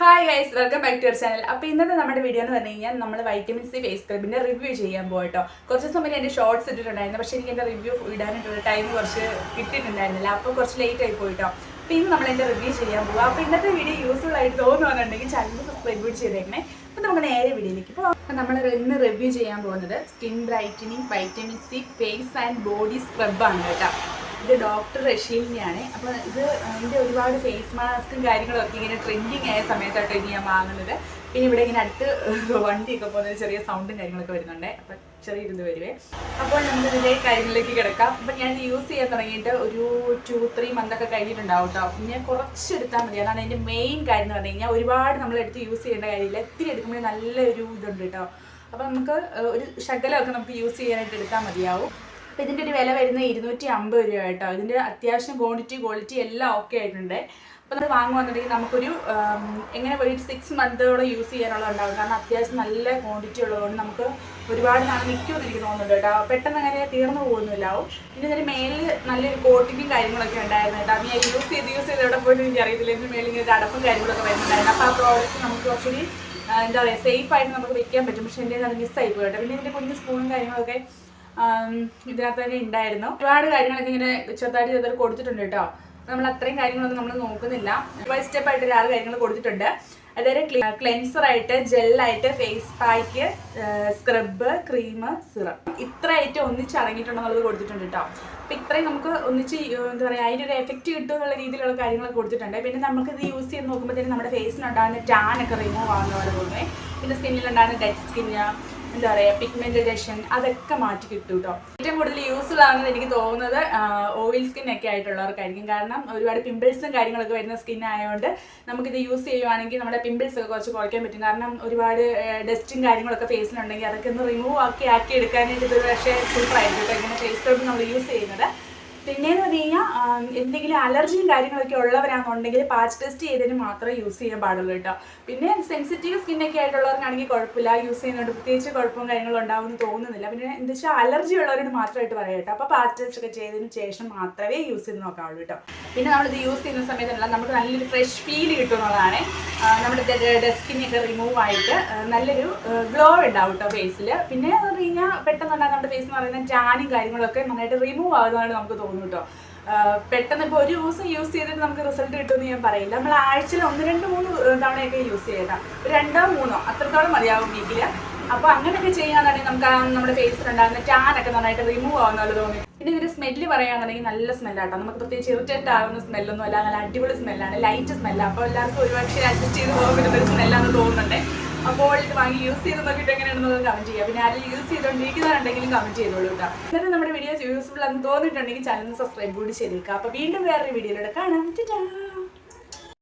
Hi guys, welcome back to your channel. അപ്പോൾ ഇന്നത്തെ നമ്മുടെ വീഡിയോ എന്ന് പറഞ്ഞു കഴിഞ്ഞാൽ നമ്മൾ വൈറ്റമിൻ സി ഫേസ് സ്ക്രബിൻ്റെ റിവ്യൂ ചെയ്യാൻ പോകട്ടോ. കുറച്ച് ദിവസം മുന്നേ എൻ്റെ ഷോർട്സ് ഇട്ടിട്ടുണ്ടായിരുന്നു, പക്ഷേ എനിക്ക് എൻ്റെ റിവ്യൂ ഇടാനായിട്ടുള്ള ടൈം കുറച്ച് കിട്ടിയിട്ടുണ്ടായിരുന്നില്ല, അപ്പോൾ കുറച്ച് ലേറ്റ് ആയി പോയിട്ടോ. അപ്പോൾ ഇന്ന് നമ്മൾ എൻ്റെ റിവ്യൂ ചെയ്യാൻ പോകുക. അപ്പോൾ ഇന്നത്തെ വീഡിയോ യൂസ്ഫുൾ ആയിട്ട് തോന്നുകയാണെന്നുണ്ടെങ്കിൽ ചാനൽ സബ്സ്ക്രൈബ് ചെയ്തേക്കണേ. അപ്പോൾ നമുക്ക് നേരെ വീഡിയോയിലേക്ക് പോകാം. അപ്പോൾ നമ്മൾ ഇന്ന് റിവ്യൂ ചെയ്യാൻ പോകുന്നത് skin brightening vitamin C face and body സ്ക്രബാണ് കേട്ടോ. ഇത് ഡോക്ടർ റഷീലിൻ്റെയാണ്. അപ്പോൾ ഇതിൻ്റെ ഒരുപാട് ഫേസ് മാസ്കും കാര്യങ്ങളൊക്കെ ഇങ്ങനെ ട്രെൻഡിങ് ആയ സമയത്തായിട്ട് ഇനി ഞാൻ വാങ്ങുന്നത്. പിന്നെ ഇവിടെ ഇങ്ങനെ അടുത്ത് വണ്ടിയൊക്കെ പോകുന്നത് ചെറിയ സൗണ്ടും കാര്യങ്ങളൊക്കെ വരുന്നുണ്ട്, അപ്പോൾ ചെറിയൊരിത് വരുവേ. അപ്പോൾ നമുക്ക് ഇതിൻ്റെ കാര്യങ്ങളിലേക്ക് കിടക്കാം. അപ്പം ഞാൻ യൂസ് ചെയ്യാൻ തുടങ്ങിയിട്ട് ഒരു 2-3 മന്തൊക്കെ കഴിഞ്ഞിട്ടുണ്ടാവും കേട്ടോ. ഞാൻ കുറച്ചെടുത്താൽ മതി, അതാണ് എൻ്റെ മെയിൻ കാര്യം എന്ന് പറഞ്ഞു കഴിഞ്ഞാൽ. ഒരുപാട് നമ്മളെടുത്ത് യൂസ് ചെയ്യേണ്ട കാര്യമില്ല, ഇത്തിരി എടുക്കുമ്പോൾ നല്ലൊരു ഇതുണ്ട് കേട്ടോ. അപ്പോൾ നമുക്ക് ഒരു ശകലമൊക്കെ നമുക്ക് യൂസ് ചെയ്യാനായിട്ട് എടുത്താൽ മതിയാവും. അപ്പോൾ ഇതിൻ്റെ ഒരു വില വരുന്നത് 250 രൂപ കേട്ടോ. ഇതിൻ്റെ അത്യാവശ്യം ക്വാളിറ്റി എല്ലാം ഓക്കെ ആയിട്ടുണ്ട്. അപ്പോൾ നമ്മൾ വാങ്ങുകയാണെന്നുണ്ടെങ്കിൽ നമുക്കൊരു എങ്ങനെ ഒരു 6 മന്തോളം യൂസ് ചെയ്യാനുള്ള ഉണ്ടാകും. കാരണം അത്യാവശ്യം നല്ല ക്വാണ്ടിറ്റി ഉള്ളതുകൊണ്ട് നമുക്ക് ഒരുപാട് നാൾ നിൽക്കുമെന്ന് എനിക്ക് തോന്നുന്നുണ്ട് കേട്ടോ. പെട്ടെന്ന് അങ്ങനെ തീർന്നു പോകുന്നില്ലാവും. പിന്നെ ഇതിൻ്റെ മേലിൽ നല്ലൊരു കോട്ടിങ്ങും കാര്യങ്ങളൊക്കെ ഉണ്ടായിരുന്നു കേട്ടോ. അത് ഞാൻ യൂസ് ചെയ്ത് എവിടെ പോയിട്ട് എനിക്ക് അറിയത്തില്ല. ഇതിൻ്റെ മേലിൽ ഇങ്ങനെ അടപ്പും കാര്യങ്ങളൊക്കെ വരുന്നുണ്ടായിരുന്നു. അപ്പോൾ ആ പ്രോഡക്റ്റ് നമുക്ക് കുറച്ചുകൂടി എന്താ പറയുക സേഫായിട്ട് നമുക്ക് വെക്കാൻ പറ്റും. പക്ഷേ എൻ്റെ അത് മിസ്സായി പോയി കേട്ടോ. പിന്നെ ഇതിൻ്റെ കുഞ്ഞ് സ്പൂണും കാര്യങ്ങളൊക്കെ ഇതിനകത്ത് തന്നെ ഉണ്ടായിരുന്നു. ഒരുപാട് കാര്യങ്ങളൊക്കെ ഇങ്ങനെ ചെറുതായിട്ട് കൊടുത്തിട്ടുണ്ട് കേട്ടോ. നമ്മൾ അത്രയും കാര്യങ്ങളൊന്നും നമ്മൾ നോക്കുന്നില്ല. സ്റ്റെപ്പായിട്ട് ഒരുപാട് കാര്യങ്ങൾ കൊടുത്തിട്ടുണ്ട്. അതായത് ക്ലെൻസറായിട്ട്, ജെല്ലായിട്ട്, face pack, scrub, cream, serum, ഇത്ര ഐറ്റം ഒന്നിച്ച് അടങ്ങിയിട്ടുണ്ടെന്നുള്ളത് കൊടുത്തിട്ടുണ്ട് കേട്ടോ. അപ്പം ഇത്രയും നമുക്ക് ഒന്നിച്ച് എന്താ പറയുക അതിനൊരു എഫക്റ്റ് കിട്ടും എന്നുള്ള രീതിയിലുള്ള കാര്യങ്ങളൊക്കെ കൊടുത്തിട്ടുണ്ട്. പിന്നെ നമുക്കിത് യൂസ് ചെയ്ത് നോക്കുമ്പോഴത്തേനും നമ്മുടെ ഫേസിനുണ്ടാകുന്ന ടാനൊക്കെ റിമൂവ് ആകുന്ന പോലെ തോന്നുന്നത്. പിന്നെ സ്കിന്നിലുണ്ടാകുന്ന ഡെഡ് സ്കിന്ന്, എന്താ പറയുക പിഗ്മെന്റേഷൻ, അതൊക്കെ മാറ്റി കിട്ടും കേട്ടോ. ഏറ്റവും കൂടുതൽ യൂസ്ഫുൾ ആണെന്ന് എനിക്ക് തോന്നുന്നത് ഓയിൽ സ്കിന്നൊക്കെ ആയിട്ടുള്ളവർക്കായിരിക്കും. കാരണം ഒരുപാട് പിമ്പിൾസും കാര്യങ്ങളൊക്കെ വരുന്ന സ്കിൻ ആയതുകൊണ്ട് നമുക്കിത് യൂസ് ചെയ്യുവാണെങ്കിൽ നമ്മുടെ പിമ്പിൾസ് ഒക്കെ കുറച്ച് കുറയ്ക്കാൻ പറ്റും. കാരണം ഒരുപാട് ഡസ്റ്റും കാര്യങ്ങളൊക്കെ ഫേസിലുണ്ടെങ്കിൽ അതൊക്കെ ഒന്ന് റിമൂവ് ആക്കി എടുക്കാനായിട്ട് ഇത് പക്ഷേ സൂപ്പറായിരിക്കും കേട്ടോ ഇങ്ങനെ ഫേസ് സ്ക്രബ് നമ്മൾ യൂസ് ചെയ്യുന്നത്. പിന്നെയെന്ന് പറഞ്ഞു കഴിഞ്ഞാൽ എന്തെങ്കിലും അലർജിയും കാര്യങ്ങളൊക്കെ ഉള്ളവരാണെന്നുണ്ടെങ്കിൽ പാച്ച് ടെസ്റ്റ് ചെയ്തതിന് മാത്രമേ യൂസ് ചെയ്യാൻ പാടുള്ളൂ കേട്ടോ. പിന്നെ സെൻസിറ്റീവ് സ്കിന്നൊക്കെ ആയിട്ടുള്ളവർക്കാണെങ്കിൽ കുഴപ്പമില്ല, യൂസ് ചെയ്യുന്നതുകൊണ്ട് പ്രത്യേകിച്ച് കുഴപ്പവും കാര്യങ്ങളും ഉണ്ടാവുമെന്ന് തോന്നുന്നില്ല. പിന്നെ എന്താ വെച്ചാൽ അലർജി ഉള്ളവരോട് മാത്രമായിട്ട് പറയാം കേട്ടോ. അപ്പോൾ പാച്ച് ടെസ്റ്റ് ഒക്കെ ചെയ്തതിന് ശേഷം മാത്രമേ യൂസ് ചെയ്ത് നോക്കാവുള്ളൂ കേട്ടോ. പിന്നെ നമ്മളിത് യൂസ് ചെയ്യുന്ന സമയത്തല്ല നമുക്ക് നല്ലൊരു ഫ്രഷ് ഫീൽ കിട്ടുന്നതാണ്. നമ്മുടെ ഡെഡ് സ്കിന്നൊക്കെ റിമൂവ് ആയിട്ട് നല്ലൊരു ഗ്ലോ ഉണ്ടാവും കേട്ടോ ഫേസിൽ. പിന്നെ എന്ന് പറഞ്ഞു കഴിഞ്ഞാൽ പെട്ടെന്നുണ്ടാകുന്ന നമ്മുടെ ഫേസ് എന്ന് പറയുന്ന ടാനും കാര്യങ്ങളൊക്കെ നന്നായിട്ട് റിമൂവ് ആകുന്നതാണ് നമുക്ക് തോന്നുന്നു കേട്ടോ. പെട്ടെന്ന് ഇപ്പോൾ ഒരു ദിവസം യൂസ് ചെയ്തിട്ട് നമുക്ക് റിസൾട്ട് കിട്ടുമെന്ന് ഞാൻ പറയില്ല. നമ്മൾ ആഴ്ചയിൽ 1-2-3 തവണയൊക്കെ യൂസ് ചെയ്താൽ 2-3 അത്രത്തോളം മതിയാവും വീക്കിൽ. അപ്പോൾ അങ്ങനെയൊക്കെ ചെയ്യാന്നുണ്ടെങ്കിൽ നമുക്ക് നമ്മുടെ ഫേസിലുണ്ടാകുന്ന ടാനൊക്കെ നന്നായിട്ട് റിമൂവ് ആവുന്ന പോലെ തോന്നി. പിന്നെ ഇതിൻ്റെ സ്മെല്ല് പറയുകയാണെന്നുണ്ടെങ്കിൽ നല്ല സ്മെല്ലാട്ടോ. നമുക്ക് പ്രത്യേകിച്ച് ഇറിറ്റേറ്റ് ആവുന്ന സ്മെല്ലൊന്നും അല്ല, നല്ല അടിപൊളി സ്മെല്ലാണ്, ലൈറ്റ് സ്മെല്ലാണ്. അപ്പോൾ എല്ലാവർക്കും ഒരുപക്ഷെ അഡ്ജസ്റ്റ് ചെയ്ത് പോകാൻ പറ്റുന്നൊരു സ്മെല്ലാണെന്ന് തോന്നുന്നുണ്ട്. അപ്പോൾ ഇത് വാങ്ങി യൂസ് ചെയ്ത് നോക്കിയിട്ട് എങ്ങനെയാണെന്നുള്ളത് കമൻറ്റ് ചെയ്യുക. പിന്നെ ആരും യൂസ് ചെയ്തുകൊണ്ടിരിക്കുന്നവരുണ്ടെങ്കിലും കമൻറ്റ് ചെയ്തോളൂ കേട്ടോ. എന്നിട്ട് നമ്മുടെ വീഡിയോസ് യൂസ്ഫുൾ ആണെന്ന് തോന്നിയിട്ടുണ്ടെങ്കിൽ ചാനൽ സബ്സ്ക്രൈബ് കൂടി ചെയ്തേക്കുക. അപ്പോൾ വീണ്ടും വേറൊരു വീഡിയോയിലൂടെ കാണാം.